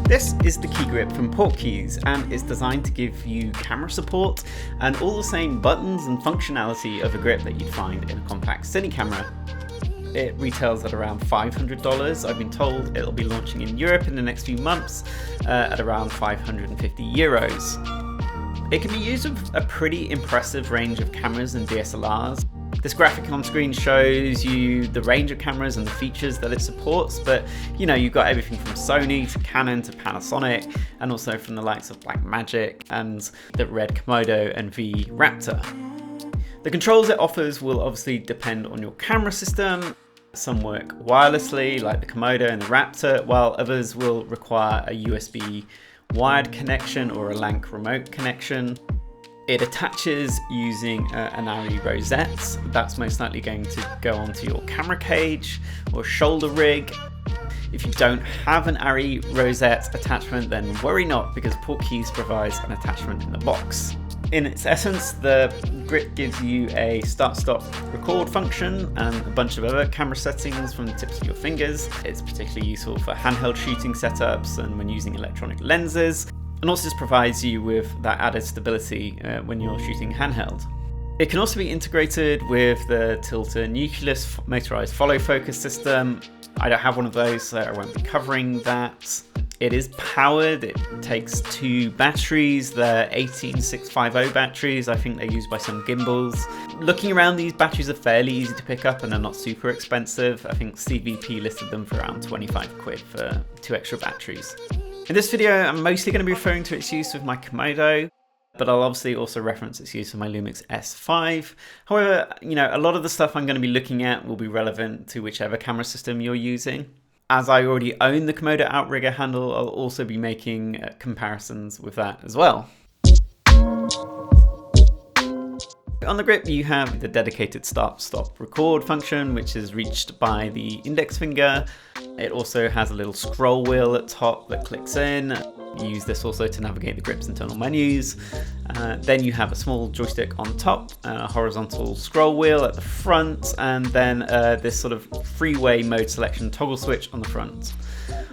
This is the KeyGrip from PortKeys, and it's designed to give you camera support and all the same buttons and functionality of a grip that you'd find in a compact cine camera. It retails at around $500. I've been told it'll be launching in Europe in the next few months at around 550 euros. It can be used with a pretty impressive range of cameras and DSLRs. This graphic on screen shows you the range of cameras and the features that it supports, but you've got everything from Sony to Canon to Panasonic, and also from the likes of Blackmagic and the Red Komodo and V Raptor. The controls it offers will obviously depend on your camera system. Some work wirelessly, like the Komodo and the Raptor, while others will require a USB wired connection or a LANC remote connection. It attaches using an ARRI rosette. That's most likely going to go onto your camera cage or shoulder rig. If you don't have an ARRI rosette attachment, then worry not, because PortKeys provides an attachment in the box. In its essence, the grip gives you a start-stop record function and a bunch of other camera settings from the tips of your fingers. It's particularly useful for handheld shooting setups and when using electronic lenses, and also just provides you with that added stability when you're shooting handheld. It can also be integrated with the Tilta Nucleus motorized follow focus system. I don't have one of those, so I won't be covering that. It is powered. It takes 2 batteries. They're 18650 batteries. I think they're used by some gimbals. Looking around, these batteries are fairly easy to pick up and are not super expensive. I think CVP listed them for around 25 quid for 2 extra batteries. In this video, I'm mostly going to be referring to its use with my Komodo, but I'll obviously also reference its use with my LUMIX S5. However, a lot of the stuff I'm going to be looking at will be relevant to whichever camera system you're using. As I already own the Komodo Outrigger handle, I'll also be making comparisons with that as well. On the grip, you have the dedicated start-stop record function, which is reached by the index finger. It also has a little scroll wheel at top that clicks in. You use this also to navigate the grip's internal menus. Then you have a small joystick on top, a horizontal scroll wheel at the front, and then this sort of freeway mode selection toggle switch on the front.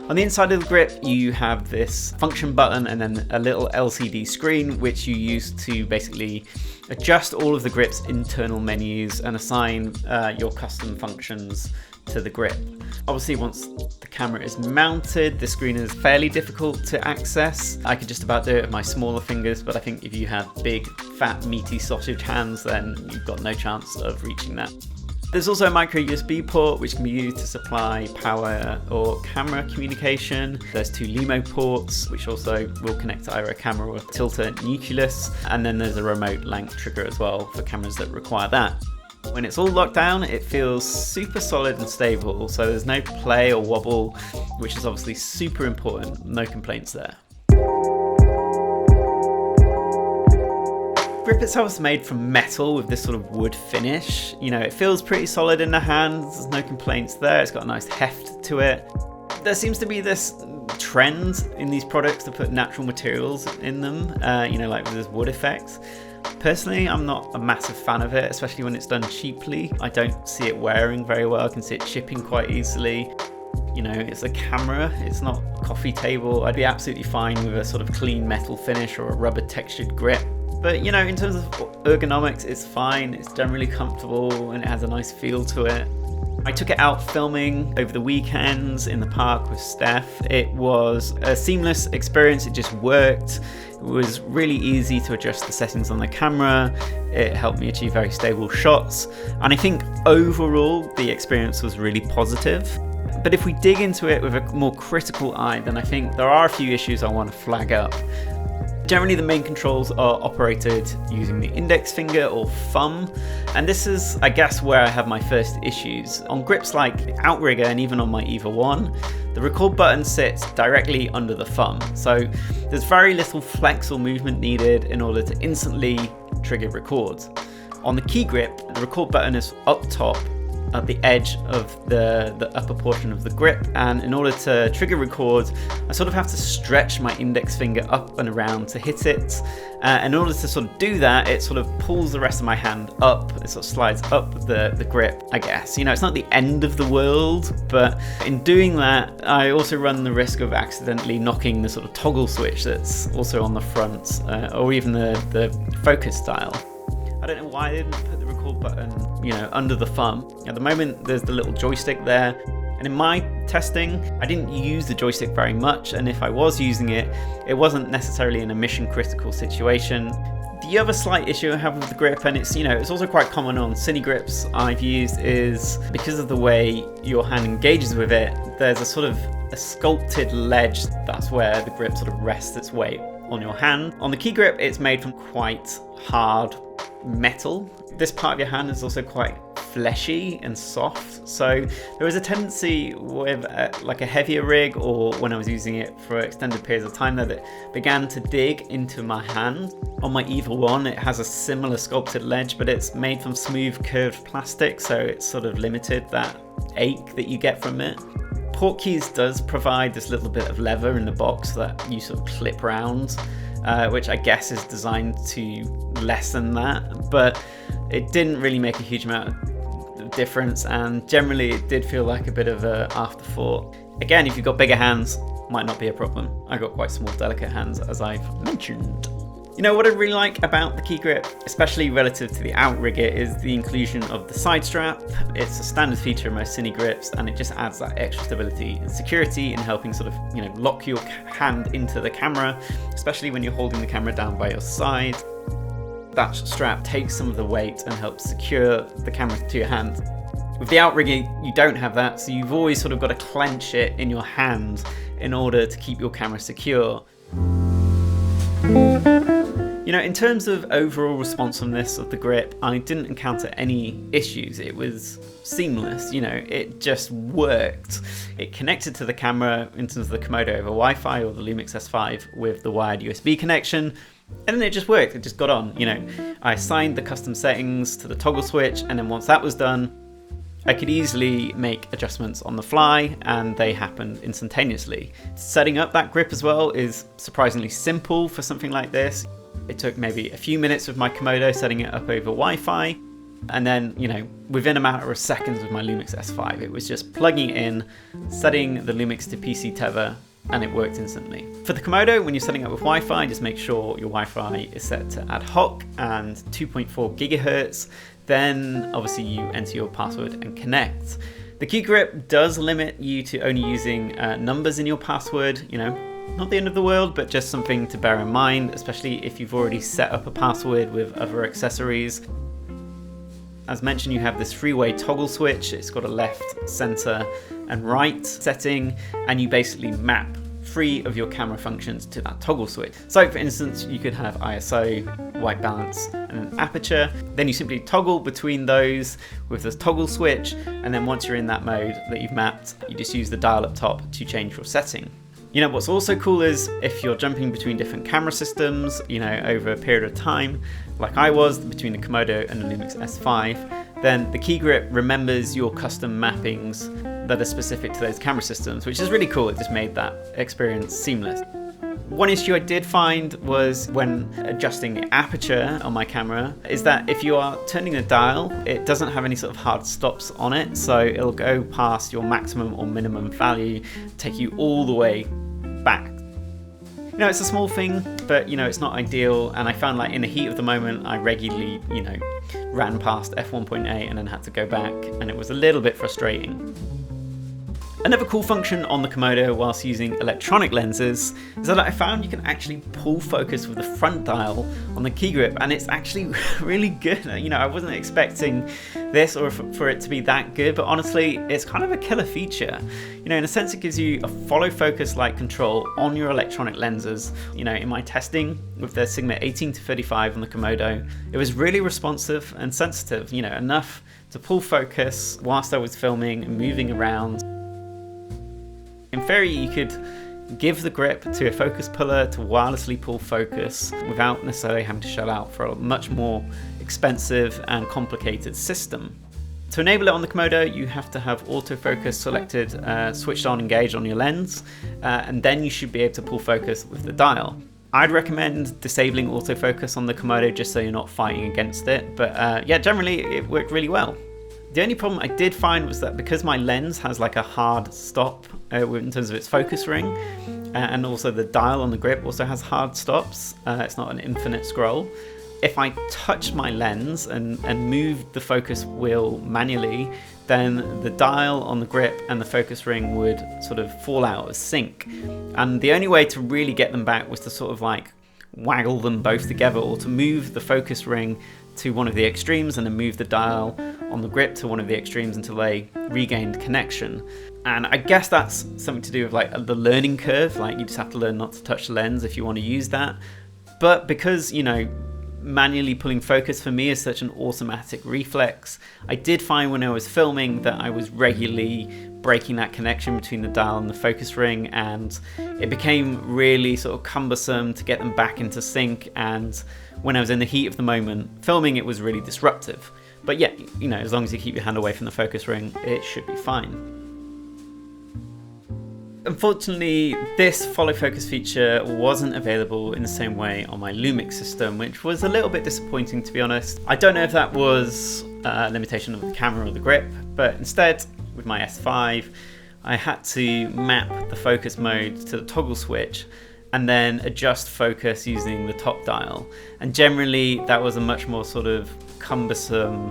On the inside of the grip, you have this function button and then a little LCD screen, which you use to basically adjust all of the grip's internal menus and assign your custom functions to the grip. Obviously, once the camera is mounted, the screen is fairly difficult to access. I could just about do it with my smaller fingers, but I think if you have big, fat, meaty sausage hands, then you've got no chance of reaching that. There's also a micro USB port, which can be used to supply power or camera communication. There's 2 LUMO ports, which also will connect to either a camera or Tilta Nucleus. And then there's a remote LANC trigger as well for cameras that require that. When it's all locked down, it feels super solid and stable, so there's no play or wobble, which is obviously super important. No complaints there. The grip itself is made from metal with this sort of wood finish. It feels pretty solid in the hands. There's no complaints there. It's got a nice heft to it. There seems to be this trend in these products to put natural materials in them, like with this wood effect. Personally, I'm not a massive fan of it, especially when it's done cheaply. I don't see it wearing very well. I can see it chipping quite easily. It's a camera, it's not a coffee table. I'd be absolutely fine with a sort of clean metal finish or a rubber textured grip. But in terms of ergonomics, it's fine. It's generally comfortable and it has a nice feel to it. I took it out filming over the weekends in the park with Steph. It was a seamless experience. It just worked. It was really easy to adjust the settings on the camera. It helped me achieve very stable shots. And I think overall, the experience was really positive. But if we dig into it with a more critical eye, then I think there are a few issues I want to flag up. Generally, the main controls are operated using the index finger or thumb, and this is, I guess, where I have my first issues. On grips like the Outrigger and even on my Eva 1, the record button sits directly under the thumb, so there's very little flex or movement needed in order to instantly trigger record. On the KeyGrip, the record button is up top at the edge of the upper portion of the grip, and in order to trigger record, I sort of have to stretch my index finger up and around to hit it. In order to sort of do that, it sort of pulls the rest of my hand up, it sort of slides up the grip, I guess. You know, it's not the end of the world, but in doing that, I also run the risk of accidentally knocking the sort of toggle switch that's also on the front, or even the focus dial. I don't know why I didn't put the record button, you know, under the thumb. At the moment, there's the little joystick there. And in my testing, I didn't use the joystick very much, and if I was using it, it wasn't necessarily in a mission critical situation. The other slight issue I have with the grip, and it's, you know, it's also quite common on cine grips I've used, is because of the way your hand engages with it, there's a sort of a sculpted ledge. That's where the grip sort of rests its weight on your hand. On the key grip, it's made from quite hard metal. This part of your hand is also quite fleshy and soft, so there was a tendency with like a heavier rig, or when I was using it for extended periods of time, that it began to dig into my hand. On my Evil One, it has a similar sculpted ledge, but it's made from smooth curved plastic, so it's sort of limited that ache that you get from it. PortKeys does provide this little bit of leather in the box that you sort of clip round, which I guess is designed to lessen that, but it didn't really make a huge amount of difference, and generally it did feel like a bit of an afterthought. Again, if you've got bigger hands, might not be a problem. I got quite small, delicate hands, as I've mentioned. You know what I really like about the key grip, especially relative to the Outrigger, is the inclusion of the side strap. It's a standard feature of most cine grips, and it just adds that extra stability and security in helping sort of, you know, lock your hand into the camera, especially when you're holding the camera down by your side. That strap takes some of the weight and helps secure the camera to your hand. With the Outrigger, you don't have that, so you've always sort of got to clench it in your hand in order to keep your camera secure. You know, in terms of overall responsiveness of the grip, I didn't encounter any issues. It was seamless, you know, it just worked. It connected to the camera in terms of the Komodo over Wi-Fi, or the LUMIX S5 with the wired USB connection, and then it just worked, it just got on. You know, I assigned the custom settings to the toggle switch, and then once that was done, I could easily make adjustments on the fly, and they happened instantaneously. Setting up that grip as well is surprisingly simple for something like this. It took maybe a few minutes with my Komodo setting it up over Wi-Fi, and then, you know, within a matter of seconds with my LUMIX S5, it was just plugging it in, setting the LUMIX to PC tether, and it worked instantly. For the Komodo, when you're setting up with Wi-Fi, just make sure your Wi-Fi is set to ad hoc and 2.4 gigahertz. Then obviously you enter your password and connect. The key grip does limit you to only using numbers in your password, you know, not the end of the world, but just something to bear in mind, especially if you've already set up a password with other accessories. As mentioned, you have this three-way toggle switch. It's got a left, center, and right setting, and you basically map 3 of your camera functions to that toggle switch. So for instance, you could have ISO, white balance, and an aperture. Then you simply toggle between those with the toggle switch, and then once you're in that mode that you've mapped, you just use the dial up top to change your setting. You know, what's also cool is if you're jumping between different camera systems, you know, over a period of time, like I was between the Komodo and the LUMIX S5, then the key grip remembers your custom mappings that are specific to those camera systems, which is really cool. It just made that experience seamless. One issue I did find was when adjusting the aperture on my camera is that if you are turning the dial, it doesn't have any sort of hard stops on it, so it'll go past your maximum or minimum value, take you all the way back. You know, it's a small thing, but you know, it's not ideal, and I found like in the heat of the moment, I regularly, you know, ran past f1.8 and then had to go back, and it was a little bit frustrating. Another cool function on the Komodo whilst using electronic lenses is that I found you can actually pull focus with the front dial on the key grip, and it's actually really good. You know, I wasn't expecting this or for it to be that good, but honestly, it's kind of a killer feature. You know, in a sense, it gives you a follow focus like control on your electronic lenses. You know, in my testing with the Sigma 18-35 on the Komodo, it was really responsive and sensitive, you know, enough to pull focus whilst I was filming and moving around. In theory, you could give the grip to a focus puller to wirelessly pull focus without necessarily having to shell out for a much more expensive and complicated system. To enable it on the Komodo, you have to have autofocus selected, switched on, engaged on your lens, and then you should be able to pull focus with the dial. I'd recommend disabling autofocus on the Komodo just so you're not fighting against it, but yeah, generally it worked really well. The only problem I did find was that because my lens has like a hard stop in terms of its focus ring, and also the dial on the grip also has hard stops, it's not an infinite scroll. If I touched my lens and moved the focus wheel manually, then the dial on the grip and the focus ring would sort of fall out of sync. And the only way to really get them back was to sort of like waggle them both together, or to move the focus ring to one of the extremes and then move the dial on the grip to one of the extremes until they regained connection. And I guess that's something to do with like the learning curve, like you just have to learn not to touch the lens if you want to use that. But because, you know, manually pulling focus for me is such an automatic reflex, I did find when I was filming that I was regularly breaking that connection between the dial and the focus ring, and it became really sort of cumbersome to get them back into sync, and when I was in the heat of the moment filming, it was really disruptive. But yeah, you know, as long as you keep your hand away from the focus ring, it should be fine. Unfortunately, this follow focus feature wasn't available in the same way on my LUMIX system, which was a little bit disappointing, to be honest. I don't know if that was a limitation of the camera or the grip, but instead, with my S5, I had to map the focus mode to the toggle switch and then adjust focus using the top dial. And generally, that was a much more sort of cumbersome,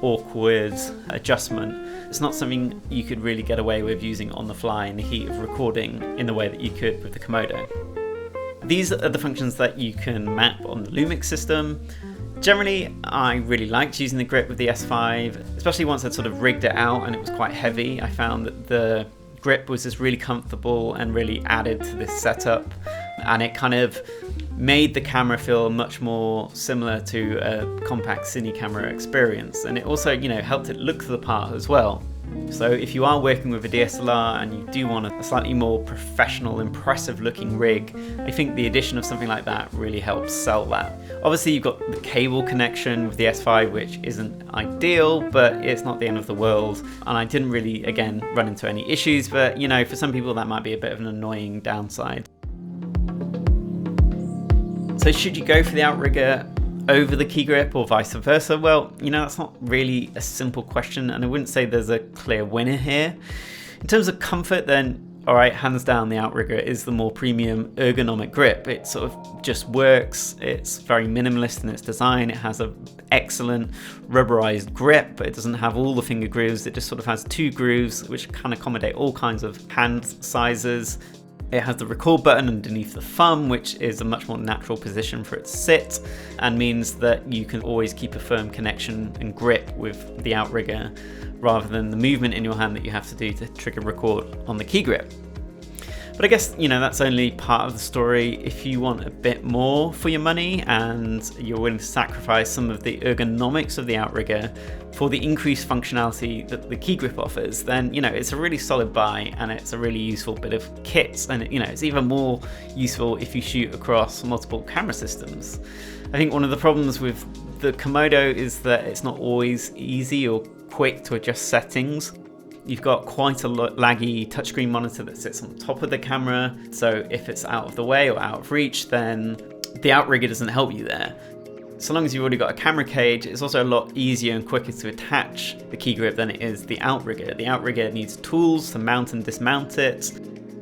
awkward adjustment. It's not something you could really get away with using on the fly in the heat of recording in the way that you could with the Komodo. These are the functions that you can map on the LUMIX system. Generally, I really liked using the grip with the S5, especially once I'd sort of rigged it out and it was quite heavy. I found that the grip was just really comfortable and really added to this setup, and it kind of made the camera feel much more similar to a compact cine camera experience, and it also, you know, helped it look the part as well. So if you are working with a DSLR and you do want a slightly more professional, impressive looking rig, I think the addition of something like that really helps sell that. Obviously you've got the cable connection with the S5, which isn't ideal, but it's not the end of the world. And I didn't really, again, run into any issues, but you know, for some people that might be a bit of an annoying downside. So should you go for the Outrigger over the KeyGrip or vice versa? Well, you know, that's not really a simple question, and I wouldn't say there's a clear winner here. In terms of comfort, then, all right, hands down, the Outrigger is the more premium ergonomic grip. It sort of just works. It's very minimalist in its design. It has an excellent rubberized grip, but it doesn't have all the finger grooves. It just sort of has 2 grooves, which can accommodate all kinds of hand sizes. It has the record button underneath the thumb, which is a much more natural position for it to sit, and means that you can always keep a firm connection and grip with the Outrigger, rather than the movement in your hand that you have to do to trigger record on the KeyGrip. But I guess, you know, that's only part of the story. If you want a bit more for your money and you're willing to sacrifice some of the ergonomics of the Outrigger for the increased functionality that the KeyGrip offers, then, you know, it's a really solid buy, and it's a really useful bit of kit. And, you know, it's even more useful if you shoot across multiple camera systems. I think one of the problems with the Komodo is that it's not always easy or quick to adjust settings. You've got quite a laggy touchscreen monitor that sits on top of the camera, so if it's out of the way or out of reach, then the Outrigger doesn't help you there. So long as you've already got a camera cage, it's also a lot easier and quicker to attach the KeyGrip than it is the Outrigger. The Outrigger needs tools to mount and dismount it.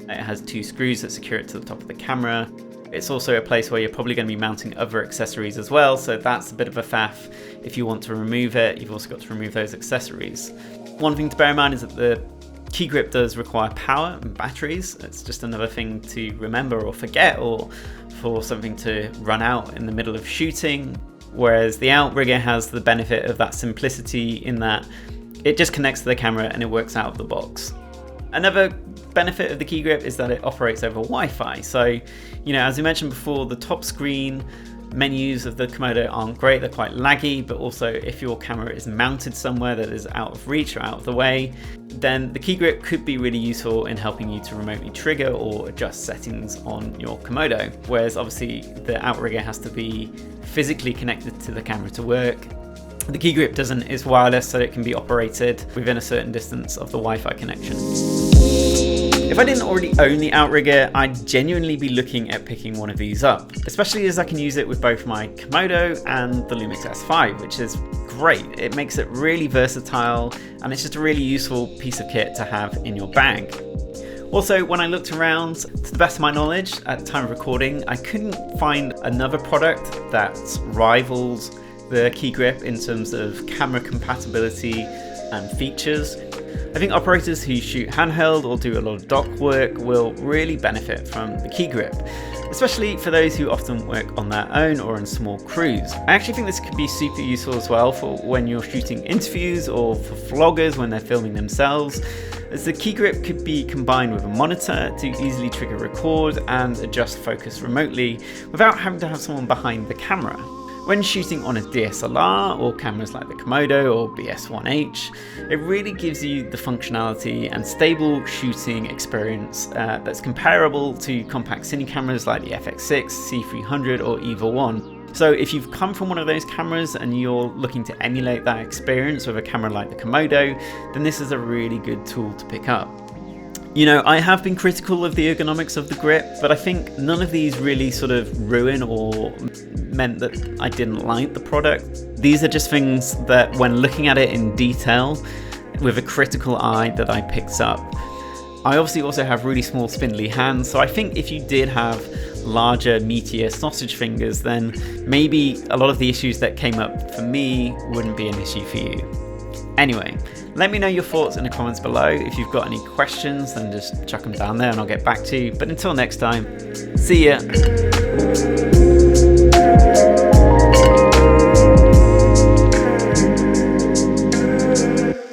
It has 2 screws that secure it to the top of the camera. It's also a place where you're probably going to be mounting other accessories as well, so that's a bit of a faff. If you want to remove it, you've also got to remove those accessories. One thing to bear in mind is that the KeyGrip does require power and batteries. It's just another thing to remember or forget, or for something to run out in the middle of shooting. Whereas the Outrigger has the benefit of that simplicity in that it just connects to the camera and it works out of the box. Another benefit of the KeyGrip is that it operates over Wi-Fi. So, you know, as we mentioned before, the top screen menus of the Komodo aren't great, they're quite laggy, but also if your camera is mounted somewhere that is out of reach or out of the way, then the KeyGrip could be really useful in helping you to remotely trigger or adjust settings on your Komodo. Whereas obviously the Outrigger has to be physically connected to the camera to work. The KeyGrip doesn't. It's wireless, so it can be operated within a certain distance of the Wi-Fi connection. If I didn't already own the Outrigger, I'd genuinely be looking at picking one of these up, especially as I can use it with both my Komodo and the LUMIX S5, which is great. It makes it really versatile, and it's just a really useful piece of kit to have in your bag. Also, when I looked around, to the best of my knowledge, at the time of recording, I couldn't find another product that rivals the KeyGrip in terms of camera compatibility and features. I think operators who shoot handheld or do a lot of dock work will really benefit from the KeyGrip, especially for those who often work on their own or in small crews. I actually think this could be super useful as well for when you're shooting interviews or for vloggers when they're filming themselves, as the KeyGrip could be combined with a monitor to easily trigger record and adjust focus remotely without having to have someone behind the camera. When shooting on a DSLR or cameras like the Komodo or BS1H, it really gives you the functionality and stable shooting experience that's comparable to compact cine cameras like the FX6, C300 or EVA 1. So if you've come from one of those cameras and you're looking to emulate that experience with a camera like the Komodo, then this is a really good tool to pick up. You know, I have been critical of the ergonomics of the grip, but I think none of these really sort of ruin or meant that I didn't like the product. These are just things that when looking at it in detail with a critical eye that I picked up. I obviously also have really small spindly hands, so I think if you did have larger, meatier sausage fingers, then maybe a lot of the issues that came up for me wouldn't be an issue for you. Anyway, let me know your thoughts in the comments below. If you've got any questions, then just chuck them down there and I'll get back to you. But until next time, see ya.